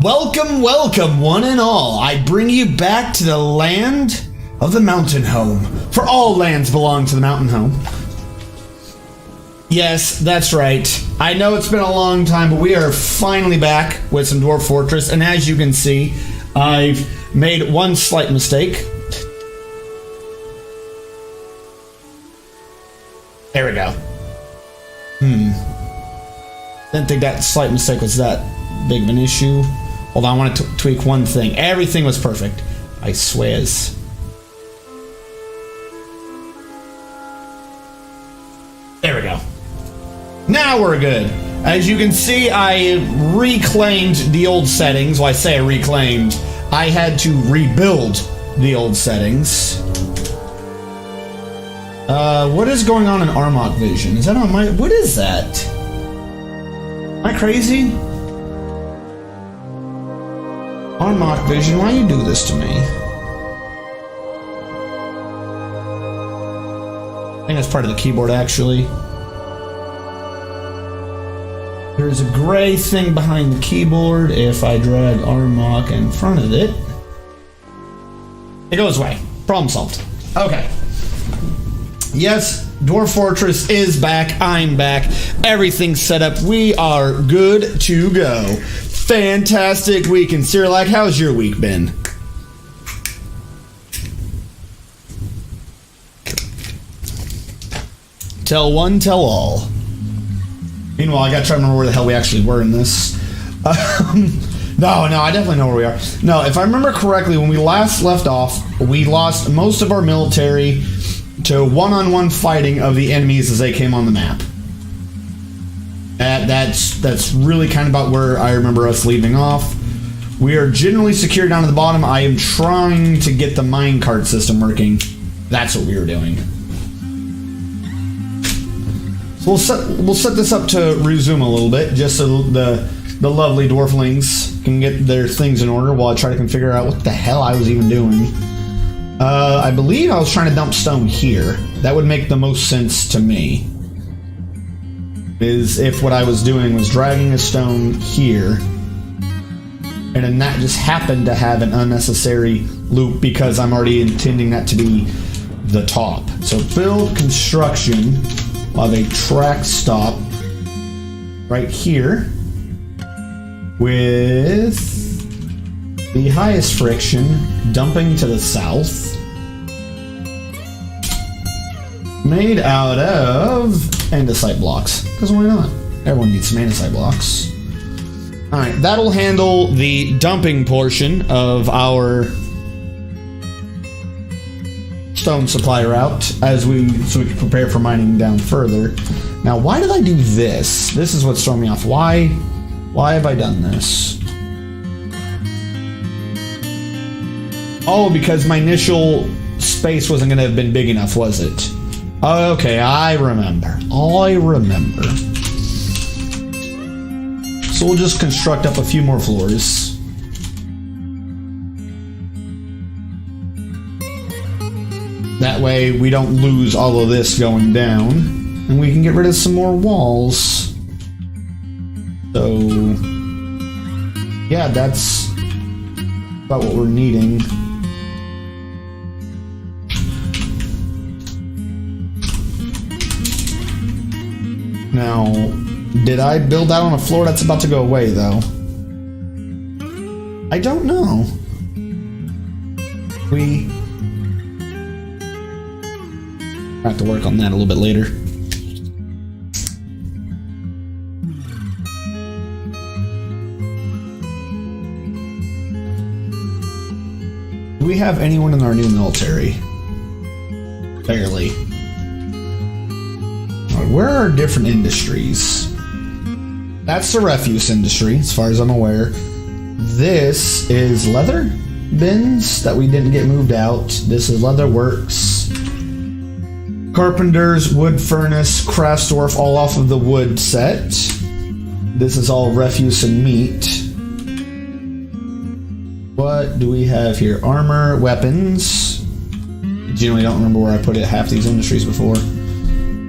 Welcome, welcome, one and all. I bring you back to the land of the mountain home. For all lands belong to the mountain home. Yes, that's right. I know it's been a long time, but we are finally back with some Dwarf Fortress. And as you can see, I've made one slight mistake. There we go. Didn't think that slight mistake was that big of an issue. Hold on, I want to tweak one thing. Everything was perfect, I swears. There we go. Now we're good. As you can see, I reclaimed the old settings. Well, I say I reclaimed. I had to rebuild the old settings. What is going on in Armok Vision? Is that on my... What is that? Am I crazy? Armok Vision, why you do this to me? I think that's part of the keyboard, actually. There's a gray thing behind the keyboard. If I drag Armok in front of it, it goes away. Problem solved. Okay. Yes, Dwarf Fortress is back. I'm back. Everything's set up. We are good to go. Fantastic week in Cyrilak. How's your week been? Tell one, tell all. Meanwhile, I gotta try to remember where the hell we actually were in this. No, I definitely know where we are. No, if I remember correctly, when we last left off, we lost most of our military to one-on-one fighting of the enemies as they came on the map. That's really kind of about where I remember us leaving off. We are generally secure down to the bottom. I am trying to get the minecart system working. That's what we were doing. So we'll set this up to resume a little bit, just so the lovely dwarflings can get their things in order while I try to figure out what the hell I was even doing. I believe I was trying to dump stone here. That would make the most sense to me. Is if what I was doing was dragging a stone here, and then that just happened to have an unnecessary loop because I'm already intending that to be the top. So build construction of a track stop right here with the highest friction dumping to the south, made out of andesite blocks, because why not? Everyone needs some andesite blocks. Alright, that'll handle the dumping portion of our stone supply route so we can prepare for mining down further. Now, why did I do this? This is what's throwing me off. Why have I done this? Oh, because my initial space wasn't going to have been big enough, was it? Okay, I remember. So we'll just construct up a few more floors. That way we don't lose all of this going down, and we can get rid of some more walls. So, yeah, that's about what we're needing. Now, did I build that on a floor that's about to go away, though? I don't know. We have to work on that a little bit later. Do we have anyone in our new military? Barely. Where are different industries? That's the refuse industry, as far as I'm aware. This is leather bins that we didn't get moved out. This is leather works. Carpenters, wood furnace, crafts dwarf, all off of the wood set. This is all refuse and meat. What do we have here? Armor, weapons. Generally don't remember where I put it half these industries before.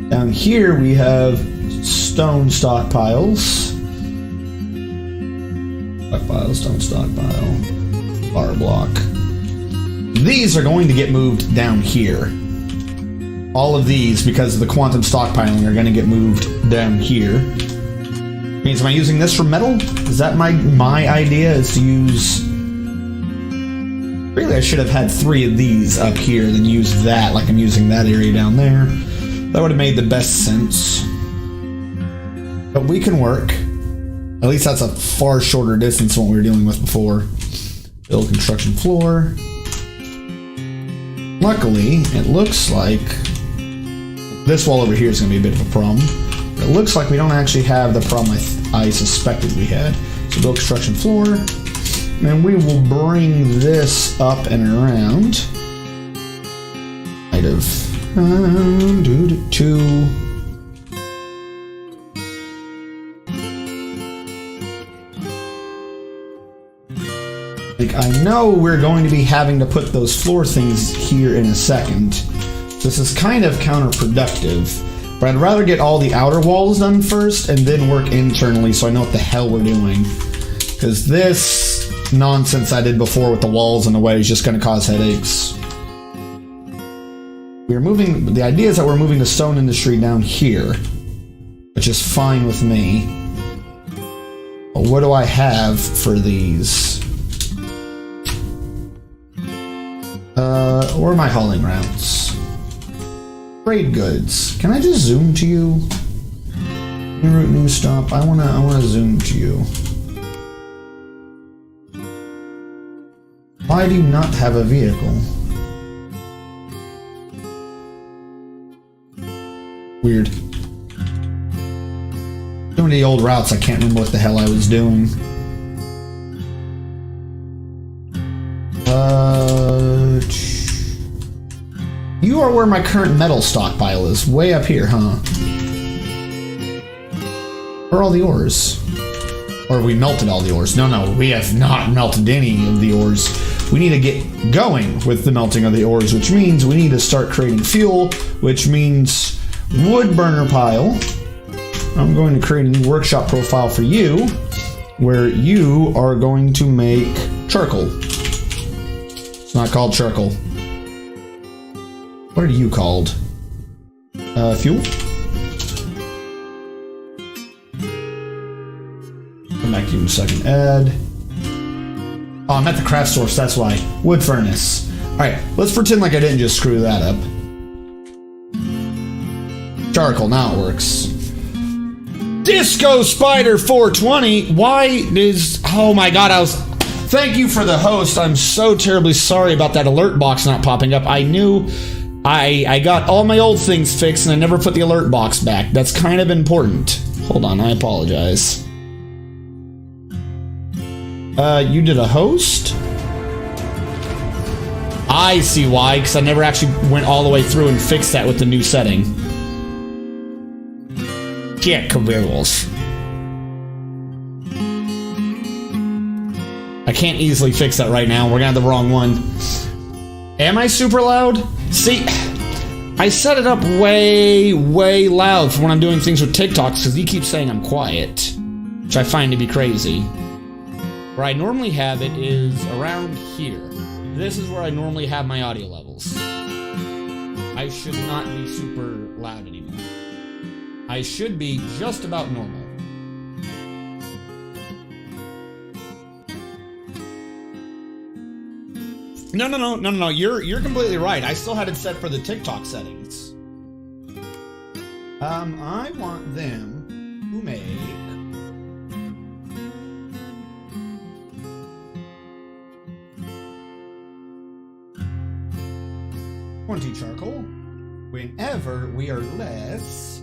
Down here we have stone stockpiles. Stockpile, stone stockpile, bar block. These are going to get moved down here. All of these, because of the quantum stockpiling, are going to get moved down here. Means, am I using this for metal? Is that my idea? Is to use... Really, I should have had 3 of these up here, then use that like I'm using that area down there. That would have made the best sense. But we can work. At least that's a far shorter distance than what we were dealing with before. Build construction floor. Luckily, it looks like this wall over here is going to be a bit of a problem. It looks like we don't actually have the problem I suspected we had. So build construction floor. And we will bring this up and around. Height of 2. Like, I know we're going to be having to put those floor things here in a second. This is kind of counterproductive, but I'd rather get all the outer walls done first and then work internally so I know what the hell we're doing. Because this nonsense I did before with the walls in the way is just going to cause headaches. We're moving, the idea is that we're moving the stone industry down here, which is fine with me. But what do I have for these? Or my hauling routes? Trade goods. Can I just zoom to you? New route, new stop. I wanna zoom to you. Why do you not have a vehicle? Weird. So many old routes, I can't remember what the hell I was doing. You are where my current metal stockpile is. Way up here, huh? Where are all the ores? Or have we melted all the ores? No, we have not melted any of the ores. We need to get going with the melting of the ores, which means we need to start creating fuel, which means wood burner pile. I'm going to create a new workshop profile for you, where you are going to make charcoal. It's not called charcoal. What are you called? Fuel? Come back to you in a second. Add. Oh, I'm at the craft source, that's why. Wood furnace. Alright, let's pretend like I didn't just screw that up. Charcoal, now it works. Disco Spider 420! Why is... Oh my god, Thank you for the host. I'm so terribly sorry about that alert box not popping up. I knew... I got all my old things fixed and I never put the alert box back. That's kind of important. Hold on, I apologize. You did a host? I see why, because I never actually went all the way through and fixed that with the new setting. Yeah, career rules. I can't easily fix that right now. We're gonna have the wrong one. Am I super loud? See, I set it up way loud for when I'm doing things with TikToks because he keeps saying I'm quiet, which I find to be crazy. Where I normally have it is around here. This is where I normally have my audio levels. I should not be super loud anymore. I should be just about normal. No. You're completely right. I still had it set for the TikTok settings. I want them to make 20 charcoal whenever we are less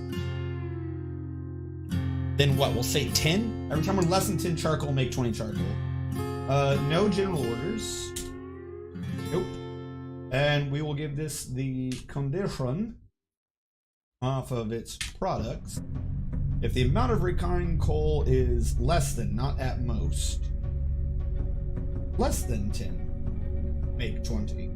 than what? We'll say 10? Every time we're less than 10 charcoal, make 20 charcoal. No general orders. Nope. And we will give this the condition off of its products. If the amount of recurring coal is less than, not at most, less than 10, make 20.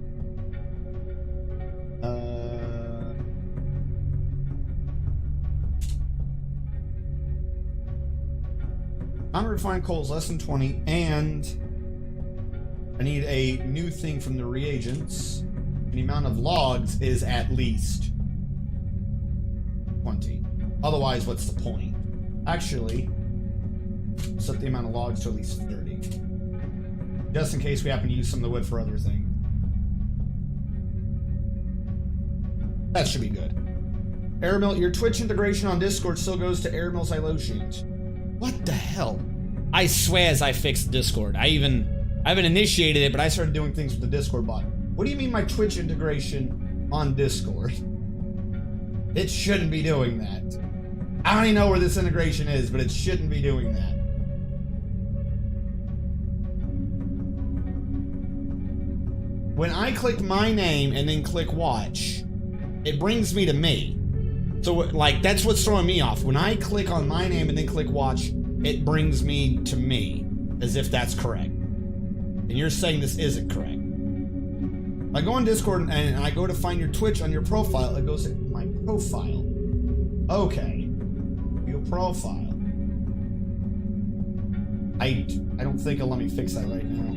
Unrefined coal is less than 20, and I need a new thing from the reagents. The amount of logs is at least 20. Otherwise, what's the point? Actually, set the amount of logs to at least 30. Just in case we happen to use some of the wood for other things. That should be good. Airmill, your Twitch integration on Discord still goes to Airmill Xylotians. What the hell? I swear as I fixed Discord. I haven't initiated it, but I started doing things with the Discord bot. What do you mean my Twitch integration on Discord? It shouldn't be doing that. I don't even know where this integration is, but it shouldn't be doing that. When I click my name and then click watch, it brings me to me. So, like, that's what's throwing me off. When I click on my name and then click watch, it brings me to me, as if that's correct. And you're saying this isn't correct. If I go on Discord and I go to find your Twitch on your profile, it goes to my profile. Okay. Your profile. I don't think it'll let me fix that right now.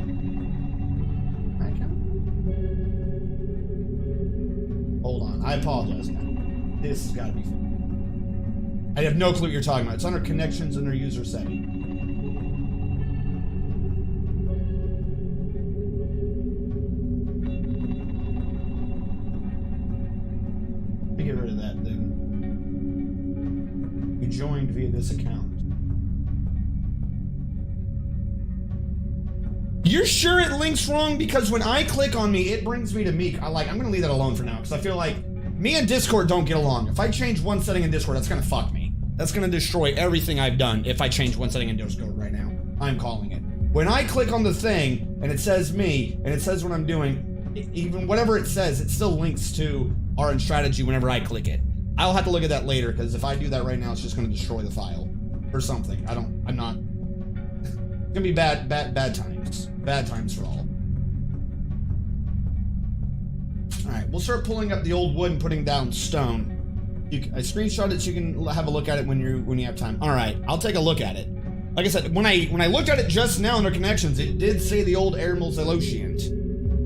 Hold on, I apologize now. This has got to be fixed. I have no clue what you're talking about. It's under connections under user setting. Let me get rid of that then. You joined via this account. You're sure it links wrong? Because when I click on me, it brings me to me. I'm gonna leave that alone for now, because I feel like me and Discord don't get along. If I change one setting in Discord, that's gonna fuck me. That's gonna destroy everything I've done if I change one setting in Discord right now. I'm calling it. When I click on the thing, and it says me, and it says what I'm doing, even whatever it says, it still links to our strategy whenever I click it. I'll have to look at that later, because if I do that right now, it's just gonna destroy the file. Or something. I'm not... It's gonna be bad times. Bad times for all. Alright, we'll start pulling up the old wood and putting down stone. I screenshot it so you can have a look at it when you have time. Alright, I'll take a look at it. Like I said, when I looked at it just now under connections, it did say the old Airmill Xylotians.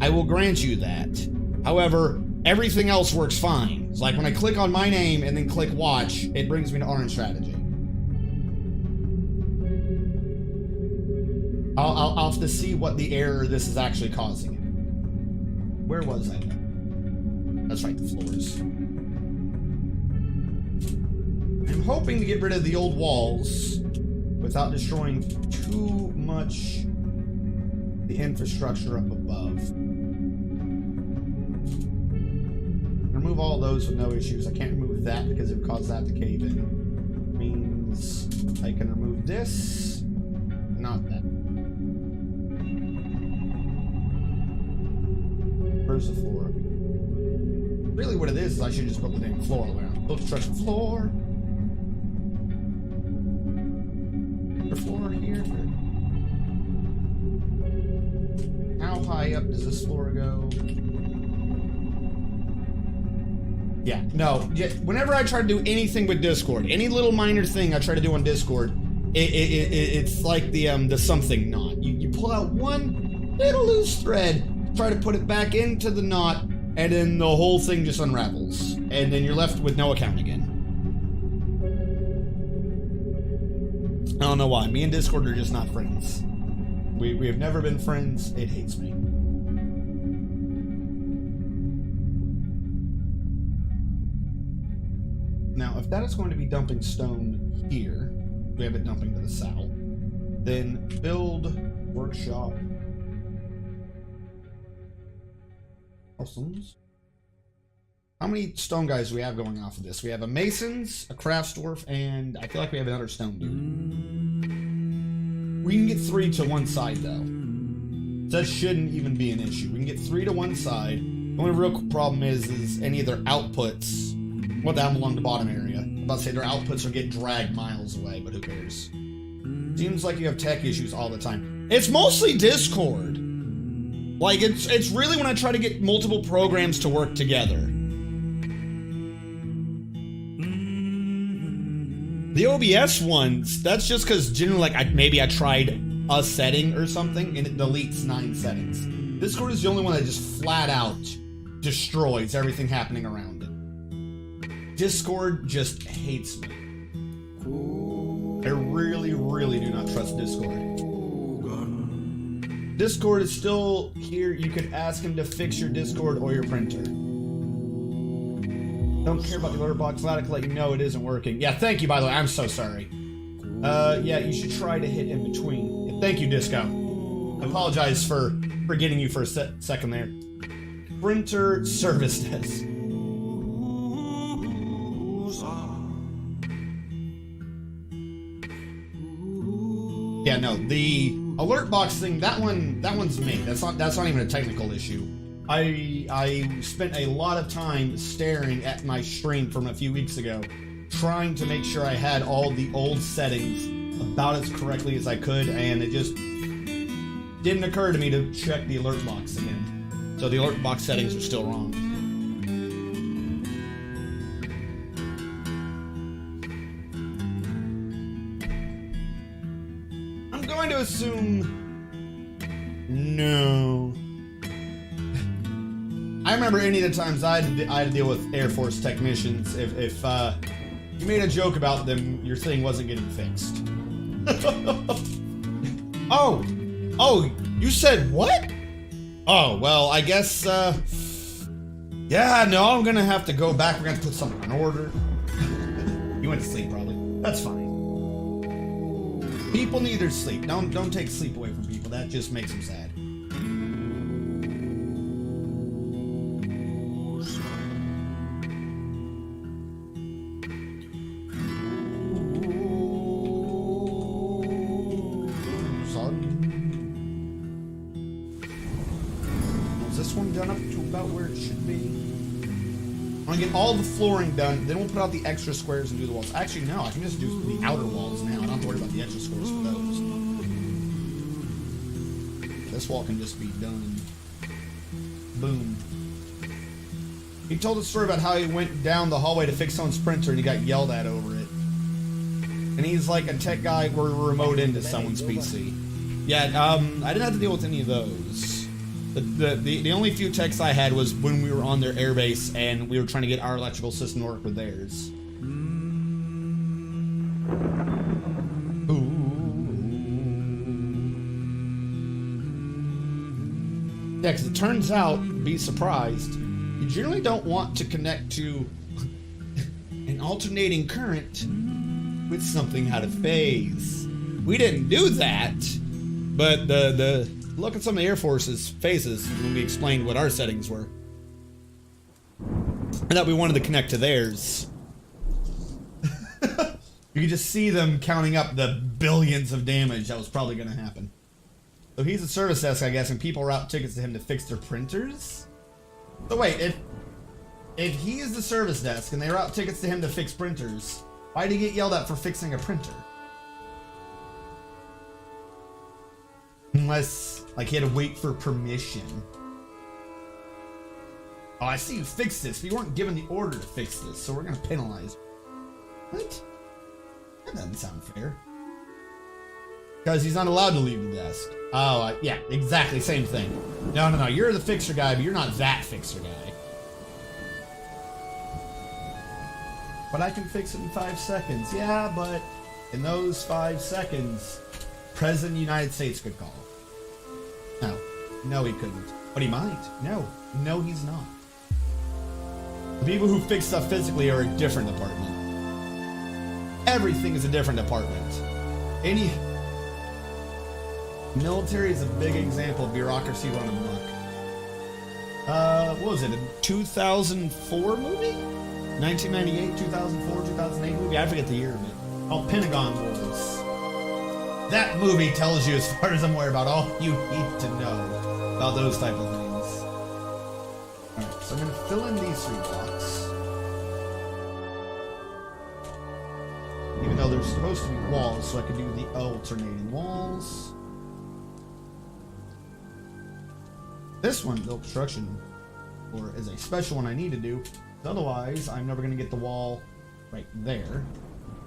I will grant you that. However, everything else works fine. It's like when I click on my name and then click watch, it brings me to Orange Strategy. I'll have to see what the error this is actually causing. Where was I then? That's right, the floors. I'm hoping to get rid of the old walls without destroying too much the infrastructure up above. Remove all those with no issues. I can't remove that because it would cause that to cave in. Means I can remove this, not that. Where's the floor? Really what it is I should just put the damn floor all the way around. Build construction floor. The floor here. How high up does this floor go? Yeah, no. Whenever I try to do anything with Discord, any little minor thing I try to do on Discord, it's like the something knot. You pull out one little loose thread, try to put it back into the knot, and then the whole thing just unravels. And then you're left with no account again. I don't know why. Me and Discord are just not friends. We have never been friends. It hates me. Now, if that is going to be dumping stone here, we have it dumping to the south, then build workshop. How many stone guys do we have going off of this? We have a masons, a crafts dwarf, and I feel like we have another stone dude. We can get 3 to one side though. That shouldn't even be an issue. We can get 3 to one side. The only real problem is any of their outputs. What the hell along the bottom area? I'm about to say their outputs will get dragged miles away, but who cares? Seems like you have tech issues all the time. It's mostly Discord. Like, it's really when I try to get multiple programs to work together. The OBS ones, that's just because generally, like, maybe I tried a setting or something, and it deletes 9 settings. Discord is the only one that just flat out destroys everything happening around it. Discord just hates me. I really, really do not trust Discord. Discord is still here. You could ask him to fix your Discord or your printer. Don't care about the alert box. Glad I let you know it isn't working. Yeah, thank you, by the way. I'm so sorry. Yeah, you should try to hit in between. Yeah, thank you, Disco. I apologize for forgetting you for a second there. Printer service desk. Yeah, no, the alert box thing, that one's me. That's not even a technical issue. I spent a lot of time staring at my stream from a few weeks ago, trying to make sure I had all the old settings about as correctly as I could, and it just didn't occur to me to check the alert box again. So the alert box settings are still wrong. I'm going to assume no. I remember any of the times I had to deal with Air Force technicians. If you made a joke about them, your thing wasn't getting fixed. Oh, you said what? Oh, well, I guess, yeah, no, I'm gonna have to go back. We're gonna have to put something in order. You went to sleep, probably. That's fine. People need their sleep. Don't take sleep away from people. That just makes them sad. Get all the flooring done, then we'll put out the extra squares and do the walls. Actually, no, I can just do the outer walls now. I don't have to worry about the extra squares for those. This wall can just be done. Boom. He told a story about how he went down the hallway to fix someone's printer and he got yelled at over it. And he's like a tech guy where we remote into someone's PC. Yeah, I didn't have to deal with any of those. The only few texts I had was when we were on their airbase and we were trying to get our electrical system to work with theirs. Ooh. Yeah, because it turns out, be surprised, you generally don't want to connect to an alternating current with something out of phase. We didn't do that, but the look at some of the Air Force's faces when we explained what our settings were. And that we wanted to connect to theirs. You could just see them counting up the billions of damage that was probably going to happen. So he's a service desk, I guess, and people route tickets to him to fix their printers? So wait, if he is the service desk and they route tickets to him to fix printers, why did he get yelled at for fixing a printer? Unless, like, he had to wait for permission. Oh, I see you fixed this, but you weren't given the order to fix this, so we're gonna penalize you. What? That doesn't sound fair. Because he's not allowed to leave the desk. Oh, yeah, exactly, same thing. No, you're the fixer guy, but you're not that fixer guy. But I can fix it in 5 seconds. Yeah, but in those 5 seconds, President of the United States could call. No, he couldn't. But he might. No, he's not. The people who fix stuff physically are a different department. Everything is a different department. Military is a big example of bureaucracy run amok. What was it, a 2004 movie? 1998, 2004, 2008 movie? I forget the year of it. Called Pentagon Wars. That movie tells you, as far as I'm aware, about all you need to know about those type of things. Alright, so I'm going to fill in these 3 blocks. Even though there's supposed to be walls, so I can do the alternating walls. This one, build construction, or is a special one I need to do. Otherwise, I'm never going to get the wall right there.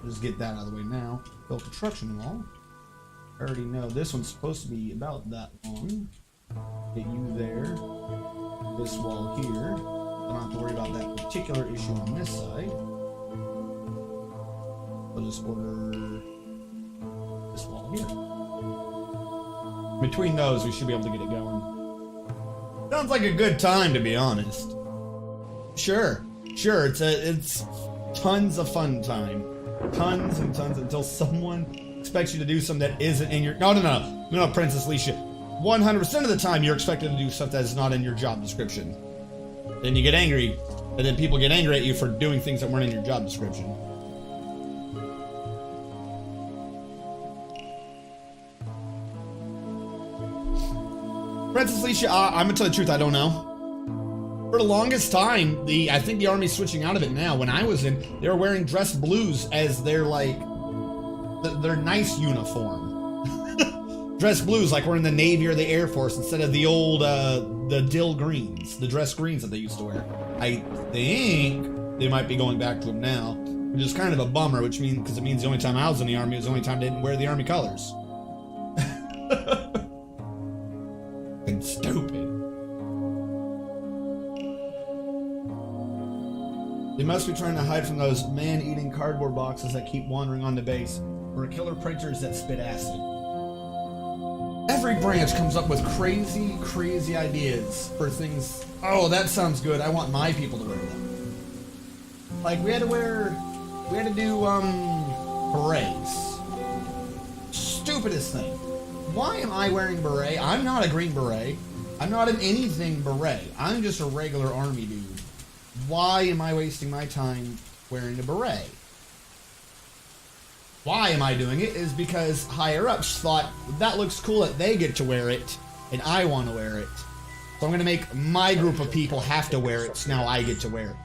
Just get that out of the way now. Build construction wall. I already know this one's supposed to be about that long. Get you there. This wall here. I don't have to worry about that particular issue on this side. I'll just order this wall here. Between those, we should be able to get it going. Sounds like a good time, to be honest. Sure, it's tons of fun time. Tons and tons until someone expects you to do something that isn't in your... No, Princess Alicia. 100% of the time, you're expected to do stuff that is not in your job description. Then you get angry, and then people get angry at you for doing things that weren't in your job description. Princess Alicia, I'm gonna tell you the truth, I don't know. For the longest time, I think the army's switching out of it now. When I was in, they were wearing dress blues as their, like, their nice uniform. Dress blues, like we're in the Navy or the Air Force, instead of the old, the dill greens, the dress greens that they used to wear. I think they might be going back to them now, which is kind of a bummer, which means, because it means the only time I was in the army was the only time they didn't wear the army colors. And stupid. They must be trying to hide from those man-eating cardboard boxes that keep wandering on the base, or killer printers that spit acid. Every branch comes up with crazy, crazy ideas for things. Oh, that sounds good. I want my people to wear them. Like, we had to do, berets. Stupidest thing. Why am I wearing a beret? I'm not a green beret. I'm not an anything beret. I'm just a regular army dude. Why am I wasting my time wearing a beret? Why am I doing it is because higher-ups thought, that looks cool that they get to wear it, and I want to wear it. So I'm going to make my group of people have to wear it, so now I get to wear it.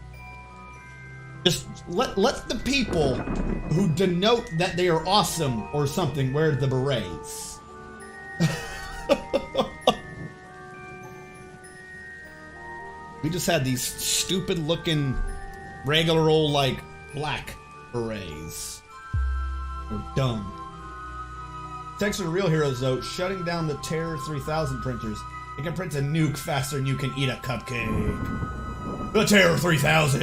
Just let the people who denote that they are awesome or something wear the berets. We just had these stupid-looking, regular old, like, black berets. We're dumb. Thanks to the real heroes, though, shutting down the Terror 3000 printers. It can print a nuke faster than you can eat a cupcake. The Terror 3000!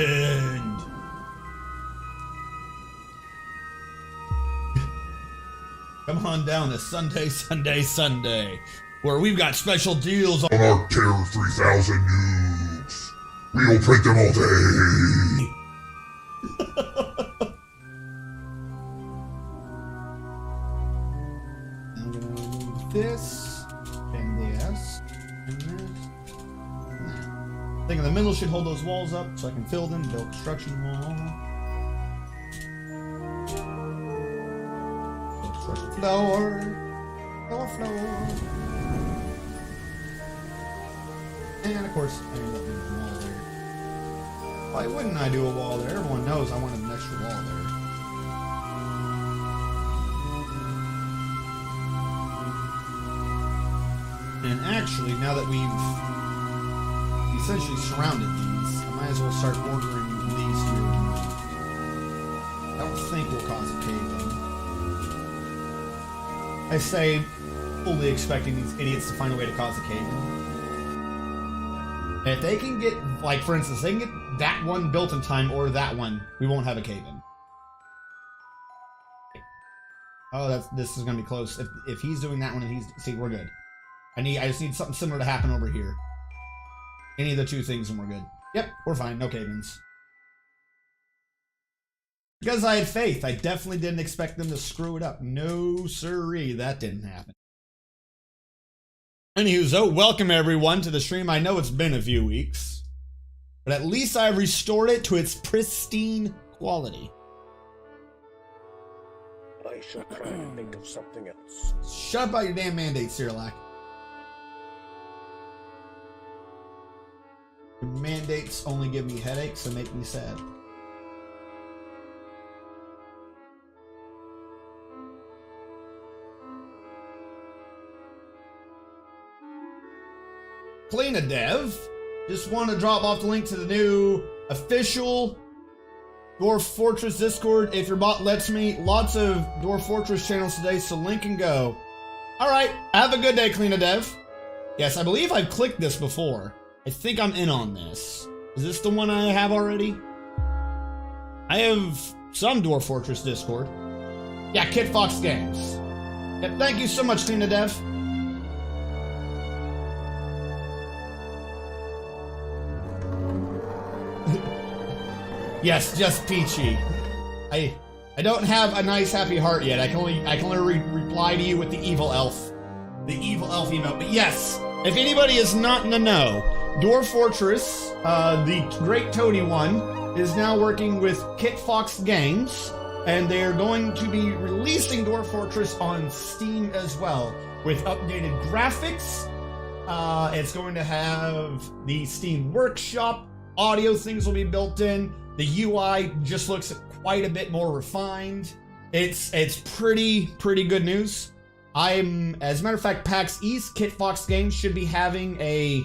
Come on down to Sunday, where we've got special deals on our Terror 3000 nukes. We'll print them all day. I'm gonna move this, and this, and this. I think in the middle should hold those walls up so I can fill them, build construction wall. Floor. And of course, I ended up doing a wall there. Why wouldn't I do a wall there? Everyone knows I wanted an extra wall there. And actually, now that we've essentially surrounded these, I might as well start ordering these here. I don't think we'll cause a cave-in. I say, fully expecting these idiots to find a way to cause a cave-in. If they can get, like, for instance, they can get that one built in time or that one, we won't have a cave-in. Oh, this is gonna be close. If he's doing that one and see, we're good. I just need something similar to happen over here. Any of the two things and we're good. Yep, we're fine. No cave-ins. Because I had faith. I definitely didn't expect them to screw it up. No siree, that didn't happen. Anywho, welcome everyone to the stream. I know it's been a few weeks, but at least I restored it to its pristine quality. I shall try to think of something else. Shut up about your damn mandates, Cyrilak. Your mandates only give me headaches and make me sad. Kalina Dev, just want to drop off the link to the new official Dwarf Fortress Discord, if your bot lets me. Lots of Dwarf Fortress channels today, so link and go. Alright, have a good day, Clean Dev. Yes, I believe I've clicked this before. I think I'm in on this. Is this the one I have already? I have some Dwarf Fortress Discord. Yeah, Kit Fox Games. Yep, thank you so much, Clean Dev. Yes, just peachy. I don't have a nice happy heart yet. I can only reply to you with the evil elf. The evil elf emote. But yes, if anybody is not in the know, Dwarf Fortress, the Great Toady one, is now working with Kit Fox Games, and they're going to be releasing Dwarf Fortress on Steam as well, with updated graphics. It's going to have the Steam Workshop, audio things will be built in. The UI just looks quite a bit more refined. It's pretty good news. As a matter of fact, PAX East, Kit Fox Games should be having a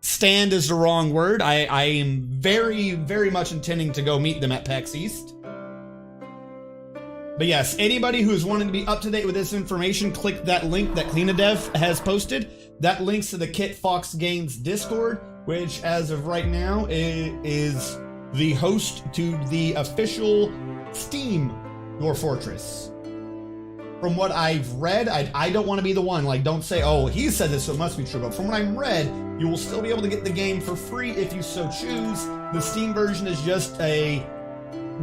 stand is the wrong word. I am very much intending to go meet them at PAX East. But yes, anybody who's wanting to be up to date with this information, click that link that CleanaDev has posted. That links to the Kit Fox Games Discord, which as of right now is the host to the official Steam Dwarf Fortress. From what I've read, I don't want to be the one, like, don't say, oh, he said this, so it must be true. But from what I've read, you will still be able to get the game for free if you so choose. The Steam version is just a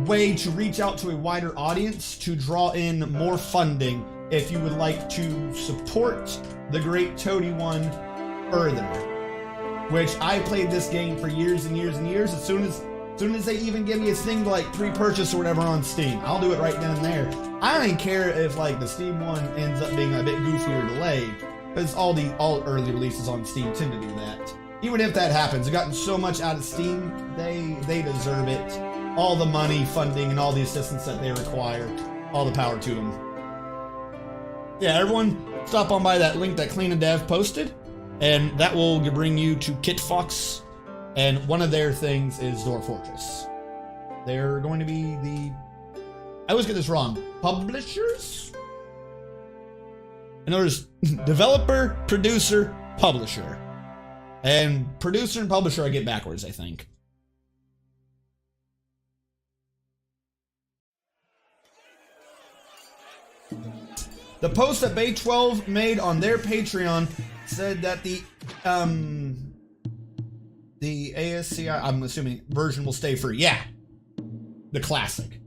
way to reach out to a wider audience to draw in more funding if you would like to support the Great Toady one further. Which I played this game for years and years and years. As soon as they even give me a thing to like pre-purchase or whatever on Steam, I'll do it right then and there. I don't even care if like the Steam one ends up being a bit goofy or delayed, because all early releases on Steam tend to do that. Even if that happens, they've gotten so much out of Steam, they deserve it. All the money, funding, and all the assistance that they require, all the power to them. Yeah, everyone, stop on by that link that CleanaDev posted. And that will bring you to Kit Fox, and one of their things is Dwarf Fortress. They're going to be the... I always get this wrong. Publishers? In other words, developer, producer, publisher. And producer and publisher I get backwards, I think. The post that Bay 12 made on their Patreon said that the ASCI, I'm assuming, version will stay free. Yeah, the classic.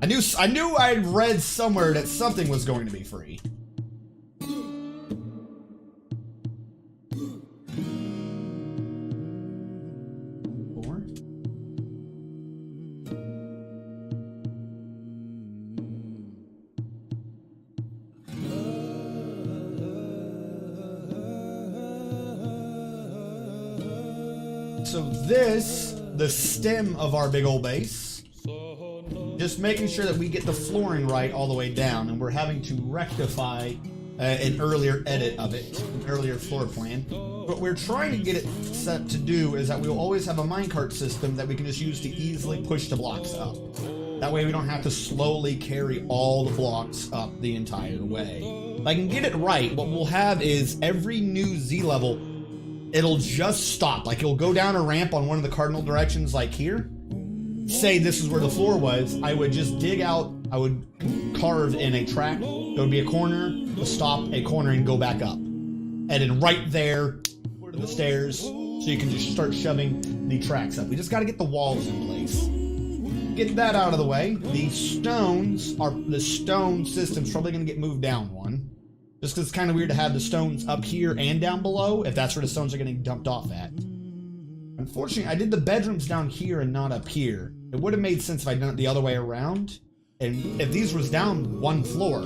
I knew I'd read somewhere that something was going to be free. So this, the stem of our big old base, just making sure that we get the flooring right all the way down, and we're having to rectify an earlier edit of it, an earlier floor plan. What we're trying to get it set to do is that we'll always have a minecart system that we can just use to easily push the blocks up. That way we don't have to slowly carry all the blocks up the entire way. If I can get it right, what we'll have is every new Z level, it'll just stop. Like, it'll go down a ramp on one of the cardinal directions, like here. Say this is where the floor was. I would just dig out, I would carve in a track. There would be a corner, a stop, a corner, and go back up. And then right there, to the stairs, so you can just start shoving the tracks up. We just got to get the walls in place. Get that out of the way. The stone system's probably going to get moved down one. Just because it's kind of weird to have the stones up here and down below, if that's where the stones are getting dumped off at. Unfortunately, I did the bedrooms down here and not up here. It would have made sense if I'd done it the other way around. And if these was down one floor,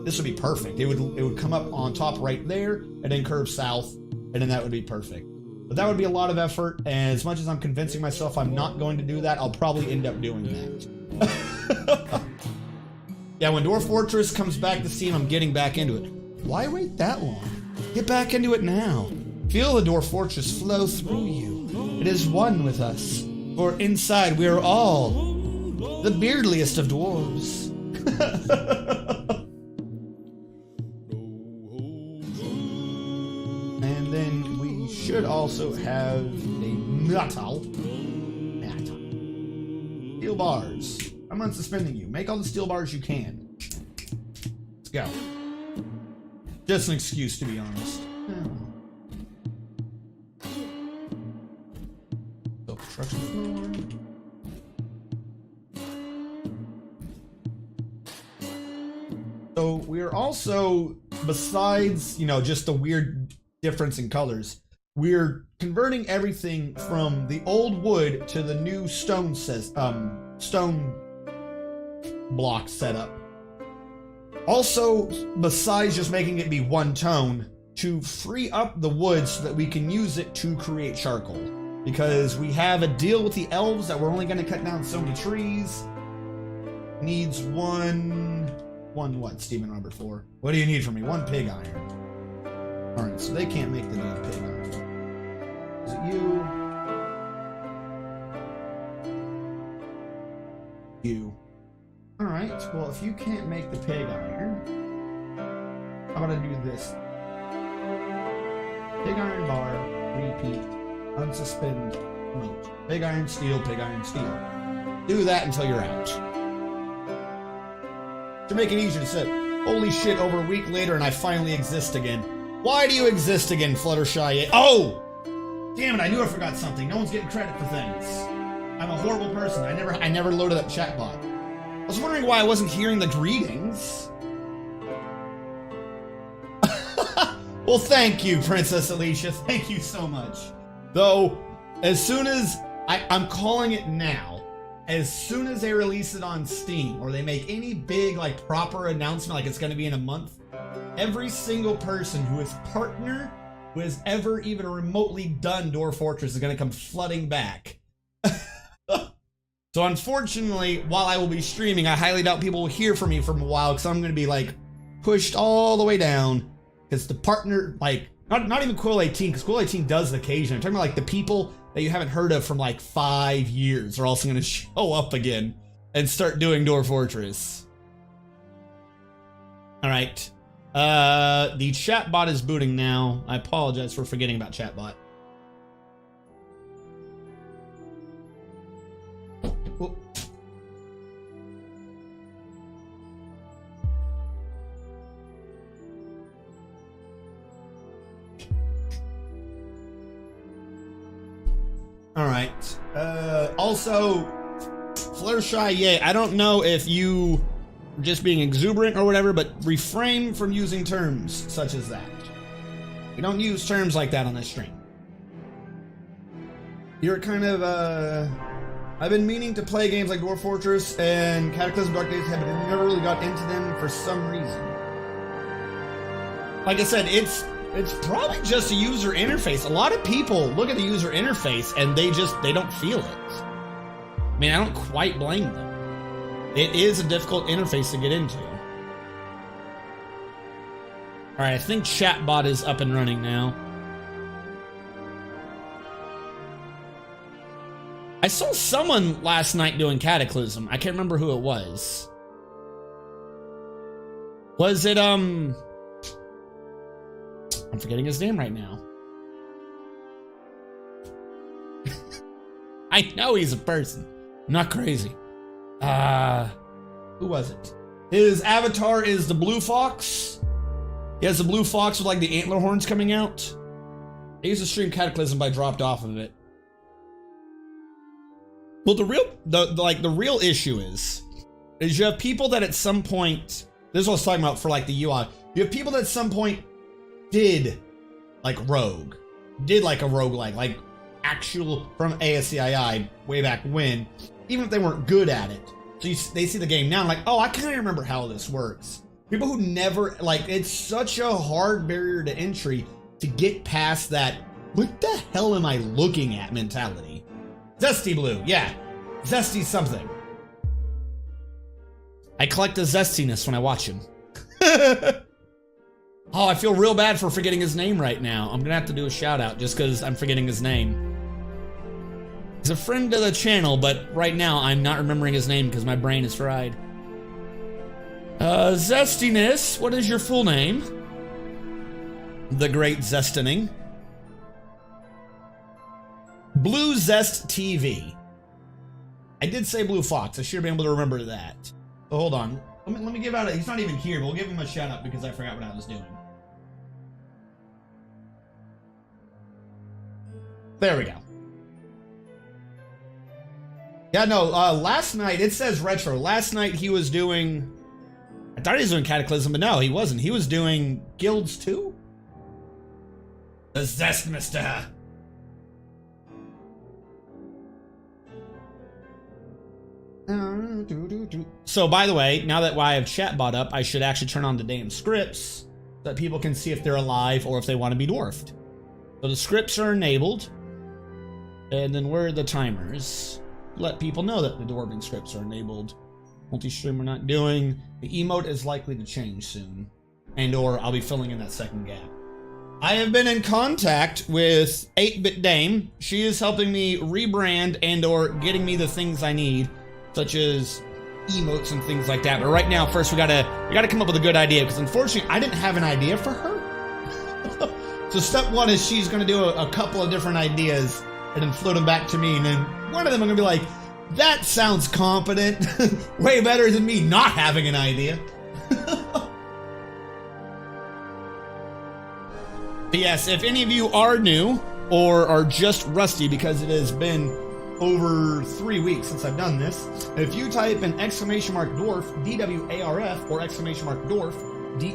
this would be perfect. It would come up on top right there, and then curve south, and then that would be perfect. But that would be a lot of effort, and as much as I'm convincing myself I'm not going to do that, I'll probably end up doing that. Yeah, when Dwarf Fortress comes back to Steam, I'm getting back into it. Why wait that long? Get back into it now. Feel the Dwarf Fortress flow through you. It is one with us. For inside we are all the beardliest of dwarves. And then we should also have a metal. Steel bars. I'm unsuspending you. Make all the steel bars you can. Let's go. Just an excuse, to be honest. So, construction floor. So we're also, besides, you know, just the weird difference in colors, we're converting everything from the old wood to the new stone block setup. Also, besides just making it be one tone, to free up the wood so that we can use it to create charcoal. Because we have a deal with the elves that we're only going to cut down so many trees. Needs one what, Stephen Robert 4? What do you need from me? One pig iron. Alright, so they can't make the damn pig iron. Is it you? You. Alright, well, if you can't make the pig iron, how about I do this? Pig iron bar, repeat, unsuspend, note. Pig iron steel, pig iron steel. Do that until you're out. To make it easier to say, holy shit, over a week later and I finally exist again. Why do you exist again, Fluttershy? Oh! Damn it, I knew I forgot something. No one's getting credit for things. I'm a horrible person. I never loaded up chatbot. I was wondering why I wasn't hearing the greetings. Well, thank you, Princess Alicia. Thank you so much. Though, as soon as... I'm calling it now. As soon as they release it on Steam, or they make any big, like, proper announcement, like it's going to be in a month, every single person who is partner, who has ever even remotely done Dwarf Fortress is going to come flooding back. So unfortunately, while I will be streaming, I highly doubt people will hear from me for a while, because I'm going to be, like, pushed all the way down, because the partner, like, not even Quill 18, because Quill 18 does the occasion. I'm talking about, like, the people that you haven't heard of from like 5 years are also going to show up again and start doing Dwarf Fortress. Alright. The chatbot is booting now. I apologize for forgetting about chatbot. Oh. All right. Also, Fluttershy, yay. I don't know if you are just being exuberant or whatever, but refrain from using terms such as that. We don't use terms like that on this stream. You're kind of, I've been meaning to play games like Dwarf Fortress and Cataclysm Dark Days, but I never really got into them for some reason. Like I said, it's probably just a user interface. A lot of people look at the user interface and they don't feel it. I mean, I don't quite blame them. It is a difficult interface to get into. All right, I think chatbot is up and running now. I saw someone last night doing Cataclysm. I can't remember who it was. Was it, I'm forgetting his name right now. I know he's a person. I'm not crazy. Who was it? His avatar is the blue fox. He has the blue fox with like the antler horns coming out. I used to stream Cataclysm, but I dropped off of it. Well, the real issue is you have people that at some point, this is what I was talking about for like the UI. You have people that at some point did like rogue, did like a roguelike, like actual from ASCII way back when, even if they weren't good at it. So they see the game now and like, oh, I kind of remember how this works. People who never, like, it's such a hard barrier to entry to get past that, what the hell am I looking at mentality. Zesty Blue, yeah. Zesty something. I collect the zestiness when I watch him. Oh, I feel real bad for forgetting his name right now. I'm gonna have to do a shout out just because I'm forgetting his name. He's a friend of the channel, but right now I'm not remembering his name because my brain is fried. Zestiness, what is your full name? The Great Zestining. Blue Zest TV. I did say Blue Fox. I should have been able to remember that. So hold on. Let me give out a... He's not even here, but we'll give him a shout out because I forgot what I was doing. There we go. Yeah, no, last night, it says retro. Last night he was doing... I thought he was doing Cataclysm, but no, he wasn't. He was doing Guilds too? The Zestmister. So, by the way, now that I have chat bot up, I should actually turn on the damn scripts so that people can see if they're alive or if they want to be dwarfed. So the scripts are enabled. And then where are the timers? Let people know that the dwarven scripts are enabled. Multi-stream we're not doing. The emote is likely to change soon. And or I'll be filling in that second gap. I have been in contact with 8-Bit Dame. She is helping me rebrand and or getting me the things I need, such as emotes and things like that. But right now, first we gotta come up with a good idea, because unfortunately I didn't have an idea for her. So step one is she's gonna do a couple of different ideas and then float them back to me, and then one of them I'm gonna be like, that sounds competent. Way better than me not having an idea. But yes, if any of you are new or are just rusty, because it has been over 3 weeks since I've done this, if you type in !dwarf, DWARF, or !dwarf,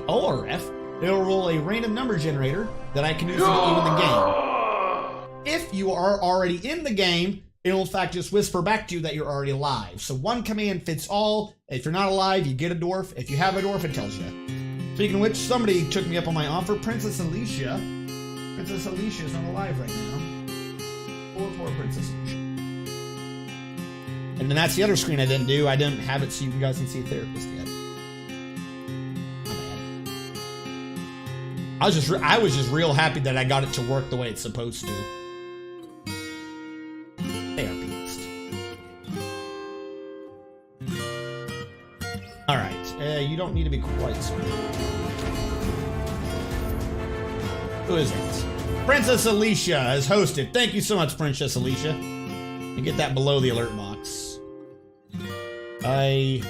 DORF, it'll roll a random number generator that I can use to get you in the game. If you are already in the game, it'll in fact just whisper back to you that you're already alive. So one command fits all. If you're not alive, you get a dwarf. If you have a dwarf, it tells you. Speaking of which, somebody took me up on my offer. Princess Alicia. Princess Alicia is not alive right now. Poor Princess Alicia. And then that's the other screen I didn't do. I didn't have it so you guys can see a therapist yet. My bad. I was just real happy that I got it to work the way it's supposed to. Therapist. Alright, you don't need to be quite so. Who is it? Princess Alicia has hosted. Thank you so much, Princess Alicia. You get that below the alert box. Let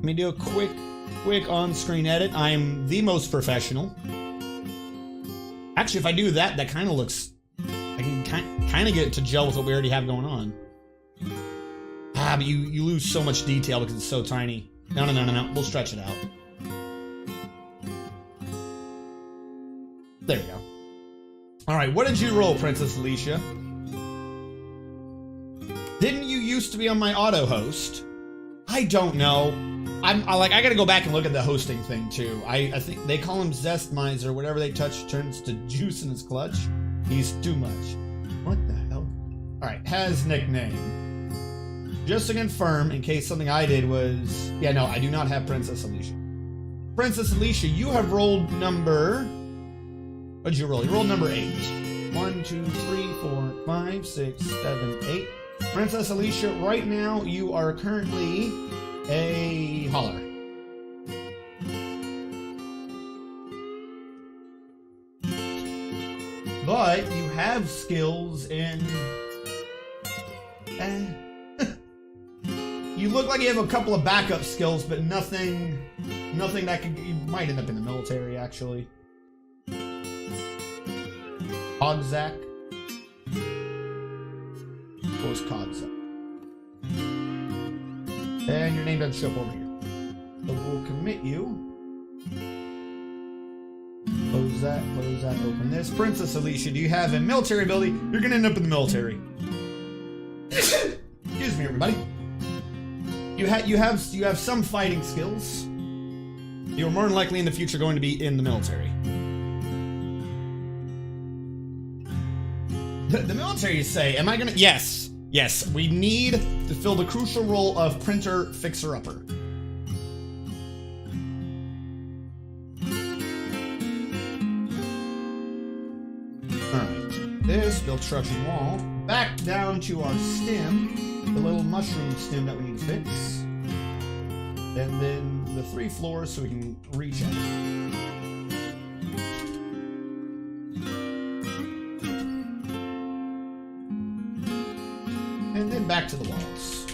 me do a quick on-screen edit. I'm the most professional. Actually, if I do that, that kind of looks... I can kind of get it to gel with what we already have going on. Ah, but you lose so much detail because it's so tiny. No. We'll stretch it out. There you go. Alright, what did you roll, Princess Alicia? Didn't you used to be on my auto host? I don't know. I gotta go back and look at the hosting thing too. I think they call him Zest Miser. Whatever they touch turns to juice in his clutch. He's too much. What the hell? Alright, has nickname. Just to confirm, in case something I did was... Yeah, no, I do not have Princess Alicia. Princess Alicia, you have rolled number... What'd you roll? You rolled number 8. 1, 2, 3, 4, 5, 6, 7, 8. Princess Alicia, right now you are currently a holler. But you have skills in... You look like you have a couple of backup skills, but nothing that could... You might end up in the military, actually. Codzak. Goes Codzak. And your name doesn't show up over here. So we'll commit you. Close that, open this. Princess Alicia, do you have a military ability? You're gonna end up in the military. Excuse me, everybody. You have some fighting skills. You're more than likely in the future going to be in the military. The military, you say? Am I gonna? Yes, we need to fill the crucial role of printer fixer-upper. Alright, this, build construction wall, back down to our stem, the little mushroom stem that we need to fix. And then the 3 floors so we can reach out. And then back to the walls.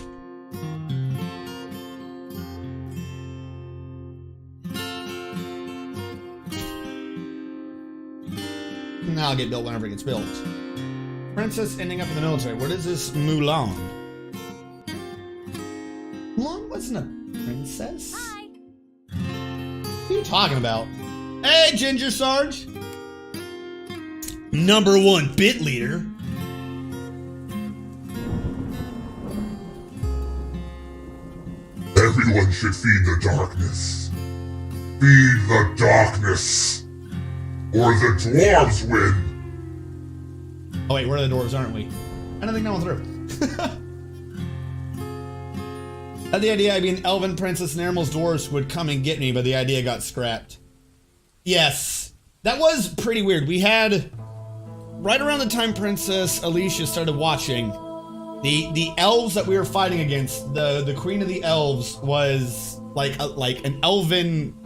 Now I'll get built whenever it gets built. Princess ending up in the military. What is this Mulan? Mulan wasn't a princess? Hi. What are you talking about? Hey, Ginger Sarge! #1 bit leader. Everyone should feed the darkness. Feed the darkness. Or the dwarves win. Oh wait, we're the dwarves, aren't we? I don't think that one through. Had the idea I'd be an elven princess and Ermel's dwarves would come and get me, but the idea got scrapped. Yes, that was pretty weird. We had, right around the time Princess Alicia started watching, the elves that we were fighting against, the queen of the elves was like an elven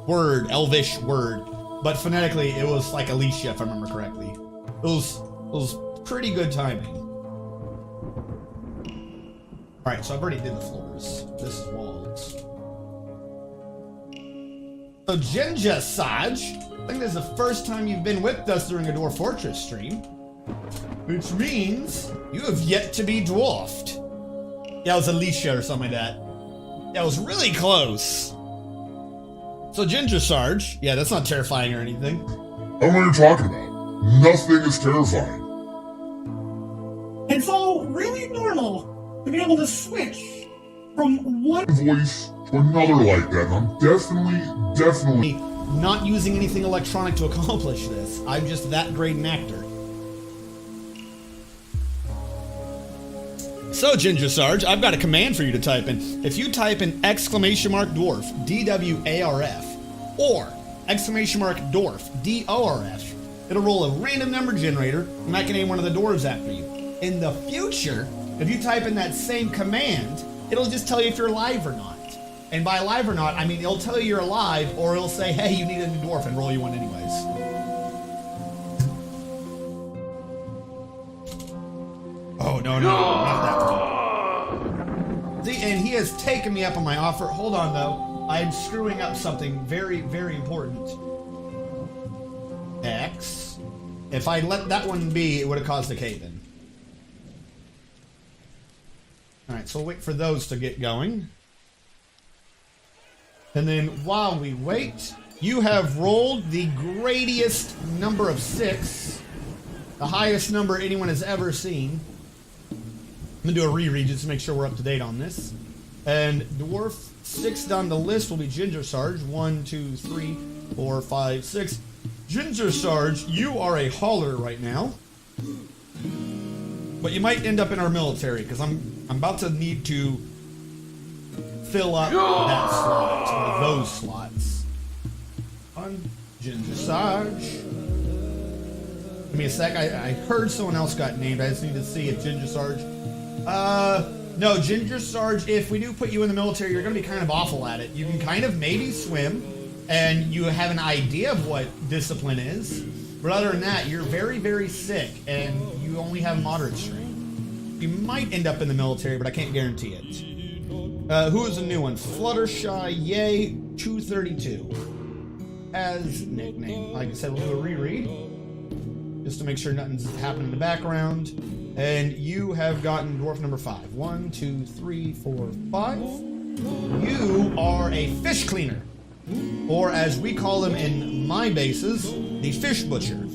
word, elvish word, but phonetically it was like Alicia, if I remember correctly. It was pretty good timing. Alright, so I've already did the floors. This is walls. So Ginger Saj, I think this is the first time you've been with us during a Dwarf Fortress stream. Which means you have yet to be dwarfed. Yeah, it was Alicia or something like that. Yeah, it was really close. So Ginger Sarge, yeah, that's not terrifying or anything. I don't know what you're talking about. Nothing is terrifying. It's all really normal to be able to switch from one Voice to another like that. And I'm definitely Not using anything electronic to accomplish this. I'm just that great an actor. So, Ginger Sarge, I've got a command for you to type in. If you type in !dwarf, DWARF, or !dwarf, DORF, it'll roll a random number generator, and I can name one of the dwarves after you. In the future, if you type in that same command, it'll just tell you if you're alive or not. And by alive or not, I mean it'll tell you you're alive, or it'll say, hey, you need a new dwarf, and roll you one anyways. Oh, no, not that one. See, and he has taken me up on my offer. Hold on, though. I'm screwing up something very, very important. X. If I let that one be, it would have caused a cave-in. Alright, so we'll wait for those to get going. And then while we wait, you have rolled the greatest number of 6. The highest number anyone has ever seen. I'm going to do a reread just to make sure we're up to date on this. And dwarf 6 down the list will be Ginger Sarge. 1, 2, 3, 4, 5, 6. Ginger Sarge, you are a hauler right now. But you might end up in our military, because I'm about to need to fill up that slot, or those slots. On Ginger Sarge. Give me a sec. I heard someone else got named. I just need to see if Ginger Sarge. No, Ginger Sarge, if we do put you in the military, you're going to be kind of awful at it. You can kind of maybe swim, and you have an idea of what discipline is. But other than that, you're very, very sick, and you only have moderate strength. You might end up in the military, but I can't guarantee it. Who is a new one? Fluttershy Yay 232 as nickname. Like I said, we'll do a reread just to make sure nothing's happening in the background. And you have gotten dwarf number 5. 1, 2, 3, 4, 5. You are a fish cleaner, or as we call them in my bases, the fish butcher.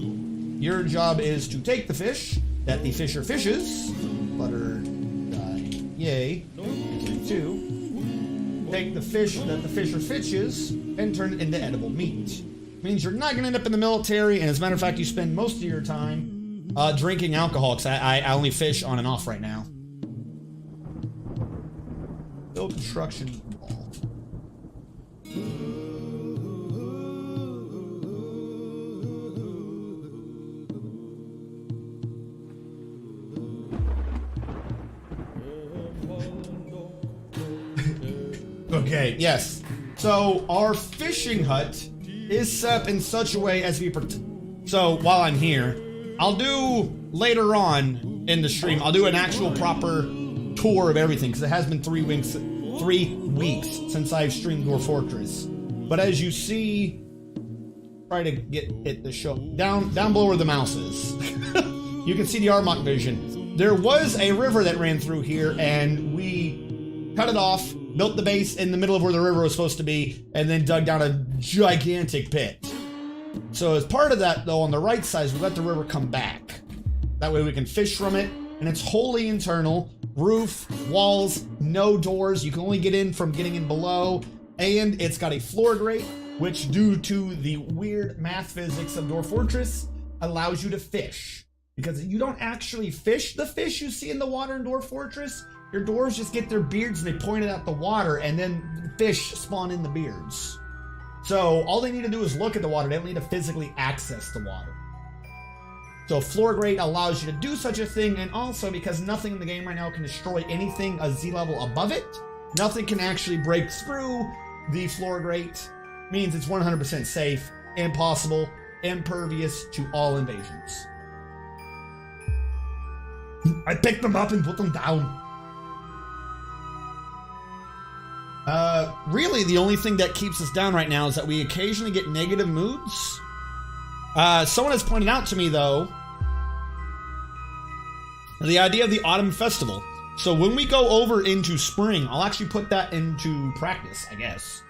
Your job is to take the fish that the fisher fishes. Fluttershy Yay 2. Take the fish that the fisher fishes and turn it into edible meat. Means you're not going to end up in the military, and as a matter of fact, you spend most of your time drinking alcohol, because I only fish on and off right now. Build construction wall. Okay, yes. So our fishing hut is set up in such a way as we so while I'm here, I'll do later on in the stream, I'll do an actual proper tour of everything because it has been 3 weeks since I've streamed Dwarf Fortress. But as you see, try to get it to show down below where the mouse is. You can see the Armok vision. There was a river that ran through here, and we cut it off, built the base in the middle of where the river was supposed to be, and then dug down a gigantic pit. So as part of that, though, on the right side, we let the river come back. That way we can fish from it, and it's wholly internal. Roof, walls, no doors. You can only get in from getting in below, and it's got a floor grate, which, due to the weird math physics of Dwarf Fortress, allows you to fish. Because you don't actually fish the fish you see in the water in Dwarf Fortress. Your dwarves just get their beards and they point it at the water, and then fish spawn in the beards. So all they need to do is look at the water. They don't need to physically access the water. So floor grate allows you to do such a thing, and also because nothing in the game right now can destroy anything a Z level above it, nothing can actually break through the floor grate. Means it's 100% safe, impossible, impervious to all invasions. I picked them up and put them down. Really, the only thing that keeps us down right now is that we occasionally get negative moods. Someone has pointed out to me, though, the idea of the Autumn Festival. So when we go over into spring, I'll actually put that into practice, I guess.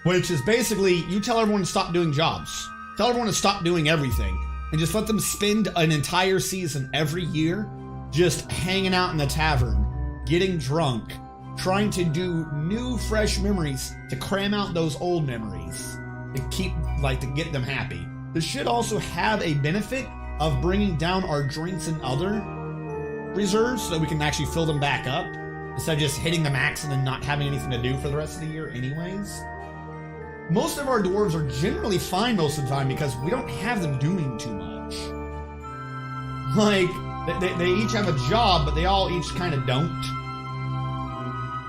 Which is basically, you tell everyone to stop doing jobs. Tell everyone to stop doing everything. And just let them spend an entire season every year just hanging out in the tavern, getting drunk, trying to do new, fresh memories to cram out those old memories. To keep, to get them happy. This should also have a benefit of bringing down our drinks and other reserves so that we can actually fill them back up instead of just hitting the max and then not having anything to do for the rest of the year anyways. Most of our dwarves are generally fine most of the time because we don't have them doing too much. They each have a job, but they all each kind of don't.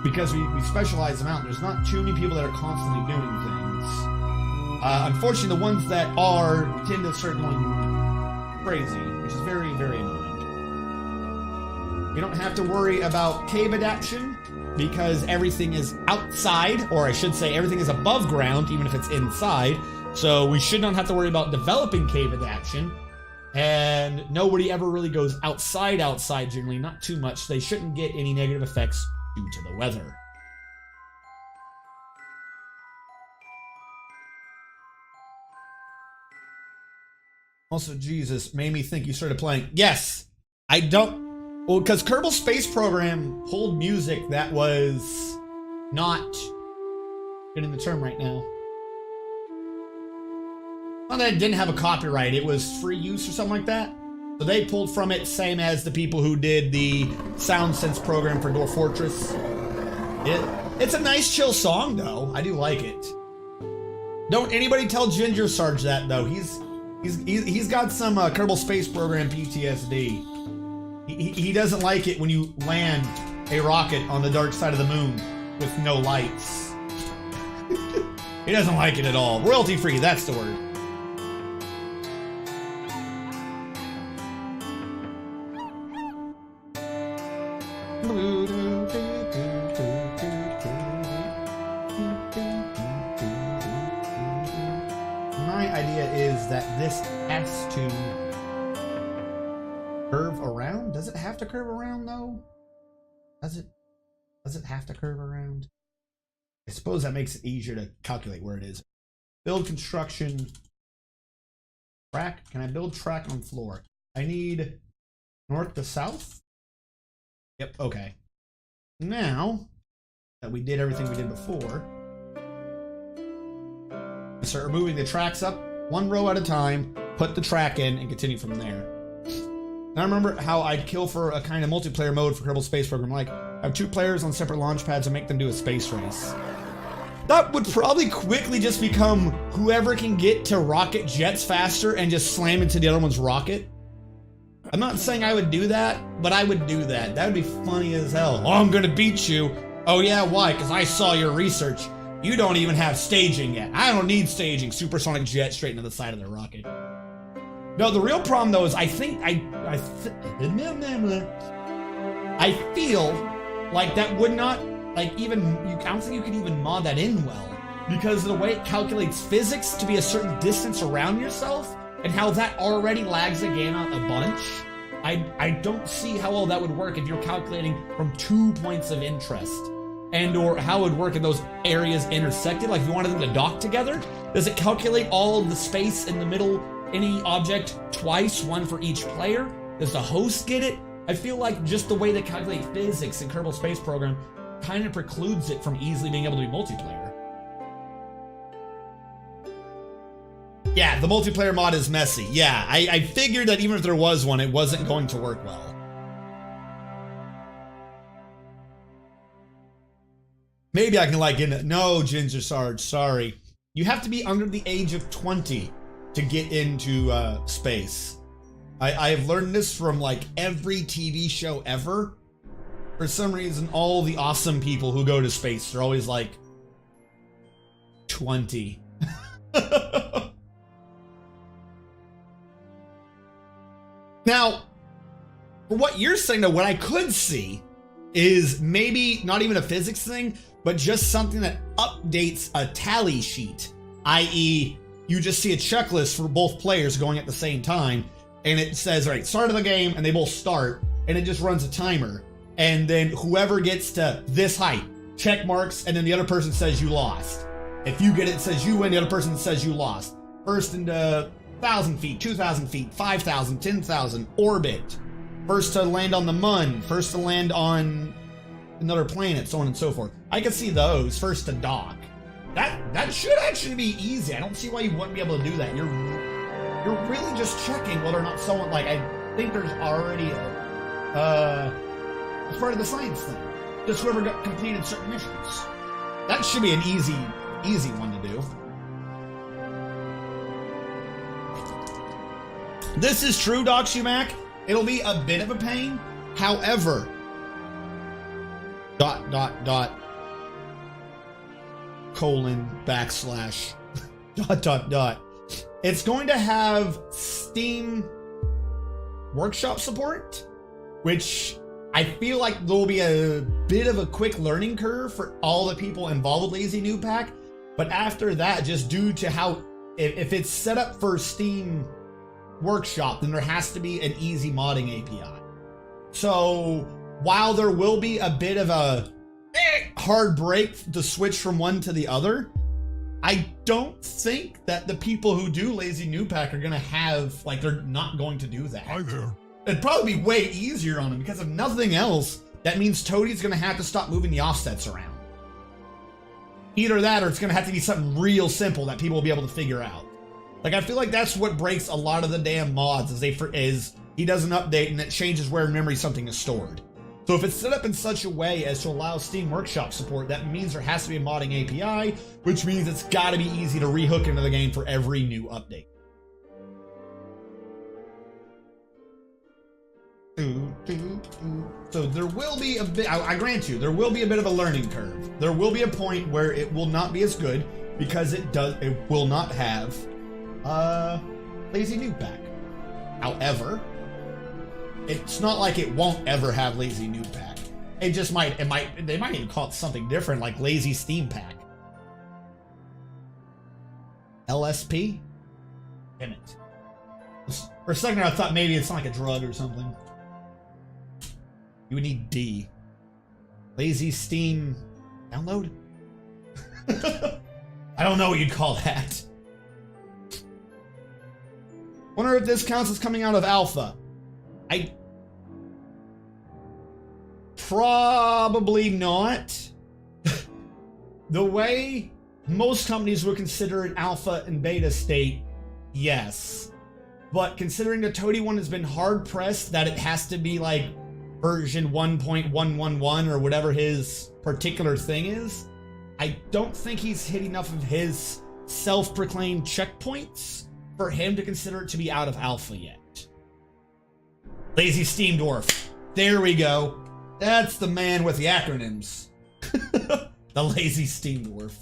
Because we specialize them out. There's not too many people that are constantly doing things. Unfortunately, the ones that are tend to start going crazy, which is very, very annoying. We don't have to worry about cave adaptation because everything is outside, or I should say everything is above ground, even if it's inside. So we should not have to worry about developing cave adaptation. And nobody ever really goes outside generally, not too much. They shouldn't get any negative effects due to the weather. Also, Jesus made me think you started playing. Yes, I don't. Well, because Kerbal Space Program pulled music that was not getting the term right now. Not that it didn't have a copyright, it was free use or something like that. So they pulled from it, same as the people who did the Sound Sense program for Dwarf Fortress. It's a nice chill song though. I do like it. Don't anybody tell Ginger Sarge that though. He's got some Kerbal Space Program PTSD. He doesn't like it when you land a rocket on the dark side of the moon with no lights. He doesn't like it at all. Royalty free, that's the word. My idea is that this has to curve around. Does it have to curve around though? Does it have to curve around? I suppose that makes it easier to calculate where it is. Build construction track. Can I build track on floor? I need north to south. Yep, okay. Now that we did everything we did before, we start moving the tracks up one row at a time, put the track in, and continue from there. And I remember how I'd kill for a kind of multiplayer mode for Kerbal Space Program, like have 2 players on separate launch pads and make them do a space race. That would probably quickly just become whoever can get to rocket jets faster and just slam into the other one's rocket. I'm not saying I would do that, but I would do that. That would be funny as hell. Oh, I'm gonna beat you. Oh yeah, why? Because I saw your research. You don't even have staging yet. I don't need staging. Supersonic jet straight into the side of the rocket. No, the real problem though is I feel like that would not, like, even, I don't think you could even mod that in well, because of the way it calculates physics to be a certain distance around yourself, and how that already lags the game out a bunch. I don't see how well that would work if you're calculating from 2 points of interest, and or how it would work if those areas intersected. Like if you wanted them to dock together, does it calculate all of the space in the middle, any object twice, one for each player? Does the host get it? I feel like just the way they calculate physics in Kerbal Space Program kind of precludes it from easily being able to be multiplayer. Yeah, the multiplayer mod is messy. Yeah, I figured that even if there was one, it wasn't going to work well. Maybe I can like get it. No, Ginger Sarge, sorry. You have to be under the age of 20 to get into space. I've learned this from like every TV show ever. For some reason, all the awesome people who go to space are always like 20. Now, for what you're saying though, what I could see is maybe not even a physics thing, but just something that updates a tally sheet, i.e. you just see a checklist for both players going at the same time, and it says, all right, start of the game, and they both start, and it just runs a timer, and then whoever gets to this height, check marks, and then the other person says you lost. If you get it, it says you win, the other person says you lost. First into 1,000 feet, 2,000 feet, 5,000, 10,000, orbit. First to land on the moon, first to land on another planet, so on and so forth. I can see those. First to dock. That should actually be easy. I don't see why you wouldn't be able to do that. You're really just checking whether or not someone, like, I think there's already it's part of the science thing. Just whoever got completed certain missions. That should be an easy one to do. This is true, Doc Shumac. It'll be a bit of a pain. However, ... colon backslash ... It's going to have Steam Workshop support, which I feel like there'll be a bit of a quick learning curve for all the people involved with Lazy Noob Pack. But after that, just due to how, if it's set up for Steam Workshop, then there has to be an easy modding API. So while there will be a bit of a hard break to switch from one to the other, I don't think that the people who do Lazy Noob Pack are gonna have, like, they're not going to do that. Hi there. It'd probably be way easier on them, because if nothing else, that means Toadie's gonna have to stop moving the offsets around. Either that, or it's gonna have to be something real simple that people will be able to figure out. Like, I feel like that's what breaks a lot of the damn mods, is he does an update and it changes where in memory something is stored. So if it's set up in such a way as to allow Steam Workshop support, that means there has to be a modding API, which means it's gotta be easy to rehook into the game for every new update. So there will be a bit, I grant you, there will be a bit of a learning curve. There will be a point where it will not be as good, because it will not have Lazy Noob Pack. However, it's not like it won't ever have Lazy Noob Pack. It just might, they might even call it something different, like Lazy Steam Pack. LSP? Damn it. For a second I thought maybe it's like a drug or something. You would need D. Lazy Steam download? I don't know what you'd call that. Wonder if this counts as coming out of alpha. Probably not. The way most companies would consider an alpha and beta state, yes. But considering the Toadie one has been hard pressed that it has to be like version 1.111 or whatever his particular thing is, I don't think he's hit enough of his self-proclaimed checkpoints for him to consider it to be out of alpha yet. Lazy Steam Dwarf. There we go. That's the man with the acronyms. The lazy steam dwarf.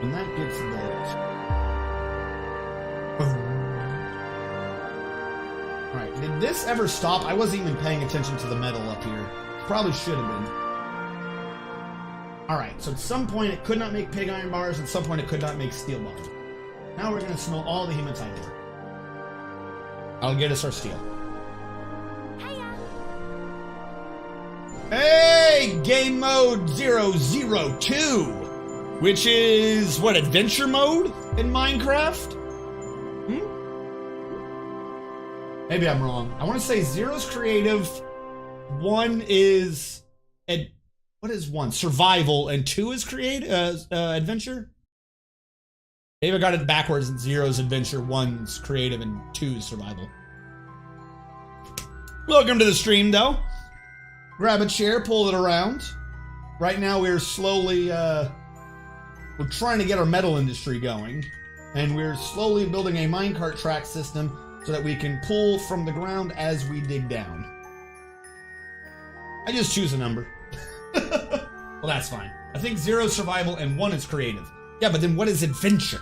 And that gets that. Boom. Alright, did this ever stop? I wasn't even paying attention to the metal up here. Probably should have been. Alright, so at some point it could not make pig iron bars, at some point it could not make steel bars. Now we're going to smell all the hematite ore. I'll get us our steel. Hey! Game mode 002! Which is, what, adventure mode in Minecraft? Maybe I'm wrong. I want to say 0's creative, 1 is... what is 1? Survival, and 2 is adventure? Maybe I got it backwards, and 0's adventure, 1's creative, and 2's survival. Welcome to the stream, though. Grab a chair, pull it around. Right now we're slowly, we're trying to get our metal industry going. And we're slowly building a minecart track system so that we can pull from the ground as we dig down. I just choose a number. Well, that's fine. I think 0 is survival and 1 is creative. Yeah, but then what is adventure?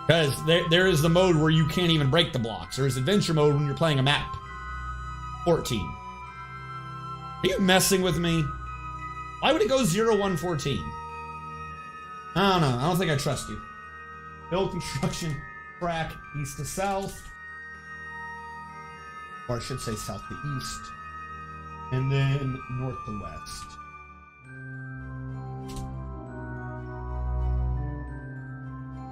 Because there is the mode where you can't even break the blocks. There is adventure mode when you're playing a map. 14. Are you messing with me? Why would it go 0, 1, 14? I don't know. I don't think I trust you. Build construction track east to south. Or I should say south to east. And then north to west.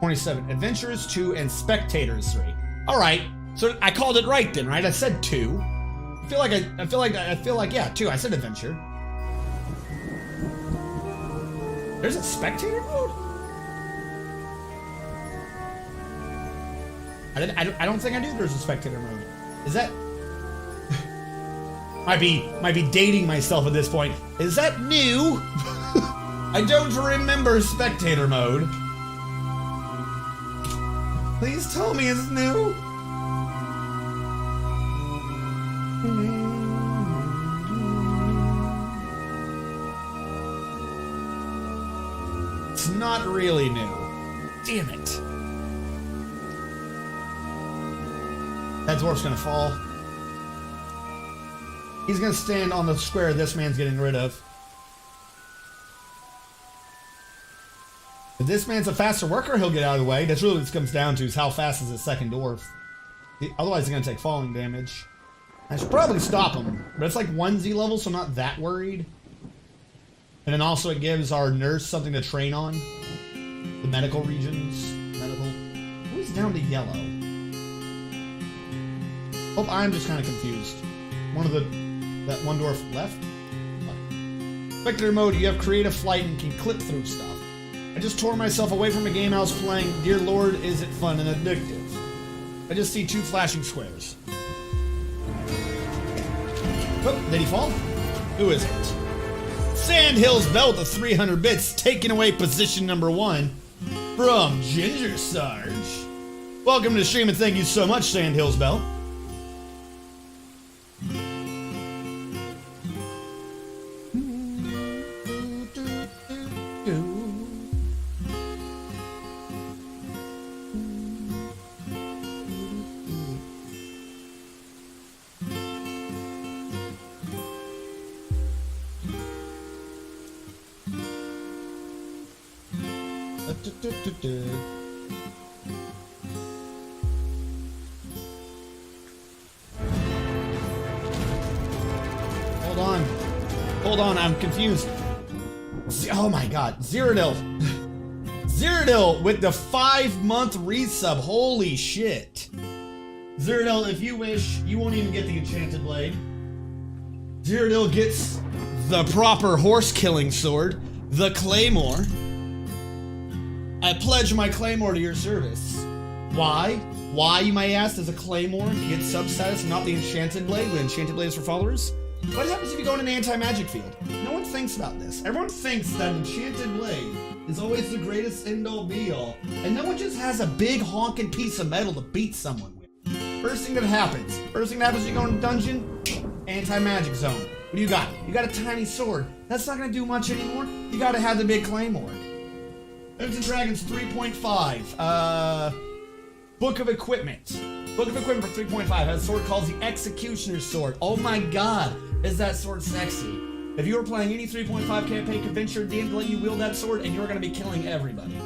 Adventure is 2 and spectator is 3. Alright, so I called it right then, right? I said 2. I feel like yeah, 2. I said adventure. There's a spectator mode? I don't think I knew there's a spectator mode. Is that... might be dating myself at this point. Is that new? I don't remember spectator mode. Please tell me it's new. It's not really new. Damn it. That dwarf's gonna fall. He's gonna stand on the square this man's getting rid of. If this man's a faster worker, he'll get out of the way. That's really what this comes down to, is how fast is his second dwarf. Otherwise, he's gonna take falling damage. I should probably stop him, but it's like 1Z level, so I'm not that worried. And then also it gives our nurse something to train on. The medical regions. Who's down to yellow? Oh, I'm just kind of confused. That one dwarf left? Spectator mode, you have creative flight and can clip through stuff. I just tore myself away from a game I was playing. Dear Lord, is it fun and addictive? I just see 2 flashing squares. Oh, did he fall? Who is it? Sandhill's Belt of 300 bits, taking away position number 1 from Ginger Sarge. Welcome to the stream and thank you so much, Sandhill's Belt. Hold on, I'm confused. Oh my god, Zerodil. Zerodil with the 5-month resub. Holy shit. Zerodil, if you wish, you won't even get the enchanted blade. Zerodil gets the proper horse killing sword, the claymore. I pledge my claymore to your service. Why? Why, you might ask, does a claymore get sub-status and not the enchanted blade when enchanted blade is for followers? What happens if you go in an anti-magic field? No one thinks about this. Everyone thinks that enchanted blade is always the greatest end-all be-all, and no one just has a big honking piece of metal to beat someone with. First thing that happens. You go in a dungeon, anti-magic zone. What do you got? You got a tiny sword. That's not gonna do much anymore. You gotta have the big claymore. Dungeons & Dragons 3.5. Book of Equipment. Book of Equipment for 3.5 has a sword called the Executioner's Sword. Oh my god, is that sword sexy. If you were playing any 3.5 campaign, convince your DM to let you wield that sword and you're gonna be killing everybody.